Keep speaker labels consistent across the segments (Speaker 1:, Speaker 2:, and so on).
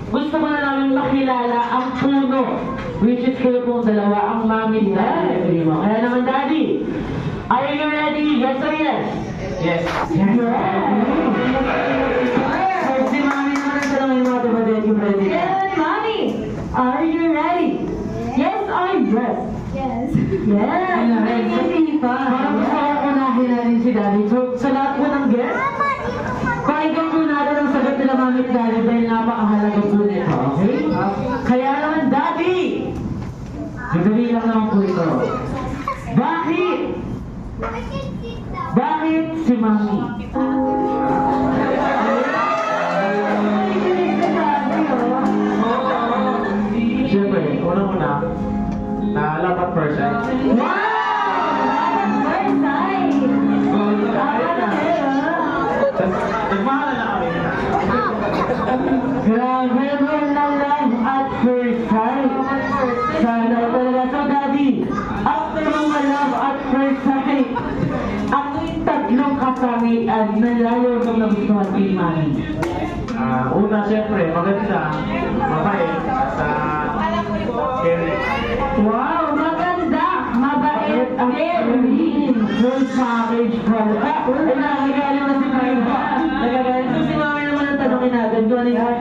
Speaker 1: gusto mo na namin makilala ang puno, which is kayo pong dalawa, ang mami nila, Primo. Kaya naman, Daddy, are you ready? Yes or yes?
Speaker 2: Yes.
Speaker 1: Yes. So, si mami naman ang tanongin mo, diba, Daddy, ready?
Speaker 3: Yes, Mommy, are you ready? Yes or yes?
Speaker 4: Yes.
Speaker 3: Yes. Hindi pa.
Speaker 1: Parang gusto ko unahin natin si Daddy. So, sa lahat po ng guest, pakinggan po natin ang sagot nila mami at Daddy dahil napakahalaga po nito, okay? Kaya naman, Daddy! Madali lang naman po ito. Bakit? Bakit si Mami?
Speaker 2: Siyempre, unang-una, na-love at first sight.
Speaker 3: Wow! First sight!
Speaker 2: Nagmahala na kami.
Speaker 1: Grabe mo na love at first sight. Sana talaga. So, Daddy, after mga love at first sight, ano yung tatlong katangian na lalo mong nagustuhan kay Mami?
Speaker 2: Una, siyempre, maganda, mabait, at caring.
Speaker 3: Wow! Maganda! Mabait! Caring!
Speaker 1: Full package pala. Ay, nakagaling na si Mami. Nagagaling. So, si Mami naman ang tanongin natin. Kung ano yan?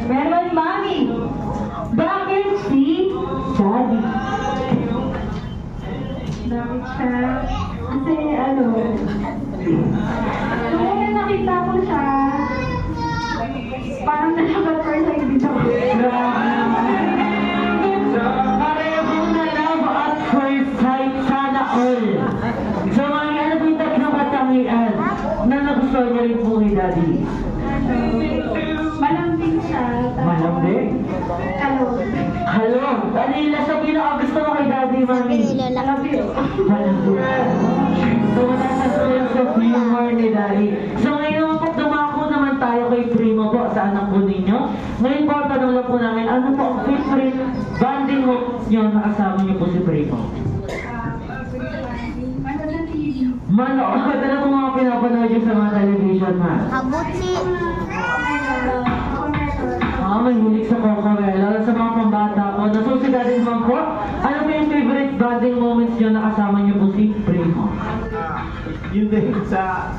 Speaker 3: Meron, Mommy! Bakit si Daddy?
Speaker 4: Bakit siya? Kasi ano, nung una nakita ko siya, parang nalabat first sight din ako.
Speaker 1: Pareho kong na love at first sight, sana all. So, Mami, ano po yung tatlong katangian na nagustuhan niya rin po kay Daddy?
Speaker 4: Malambing siya. tapos
Speaker 1: Malambing?
Speaker 4: Kalog.
Speaker 1: Hello, ano yung lasa pinakagusto mo kay Daddy, Mami?
Speaker 4: Malambing.
Speaker 1: Malambing. So, mataas ko yung sa humor ni Daddy. So, ngayon po, dumako naman tayo kay Primo po sa anak po ninyo. Ngayon po, tanong lang po namin, ano po ang favorite bonding mo nyo na kasama niyo po si Primo?
Speaker 4: Ano na TV?
Speaker 1: Manood, ano po mga pinapanood niyo sa mga television, ma?
Speaker 5: Kabutsi.
Speaker 4: Ako meron.
Speaker 1: May hilig sa Cocorella, sa mga pambata po. Nasusiga din naman po, ano po yung favorite bonding moments nyo na kasama niyo po si Primo?
Speaker 2: Yun din sa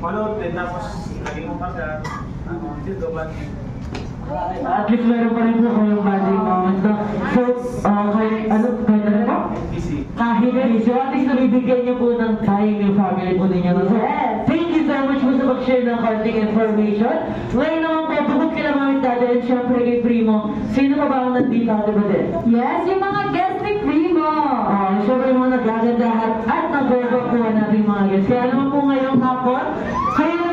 Speaker 2: manood din, tapos naging umaga, sildoban.
Speaker 1: At least meron pa rin po kayong bonding moments. No? So, kahit ano po?
Speaker 2: Busy.
Speaker 1: Kahit busy, at least nabibigyan niyo po ng time yung family po ninyo. No? So, thank you so much po sa mag-share ng konting information. Ngayon naman po, bukod kila Mami Daddy and syempre kay Primo, sino pa ba ang nandito ako ba din?
Speaker 3: Yes, yung mga guest ni Primo!
Speaker 1: Syempre yung mga nagagandahan at nagbabakuhan natin mga guests. Kaya naman po ngayong hapon, kayo na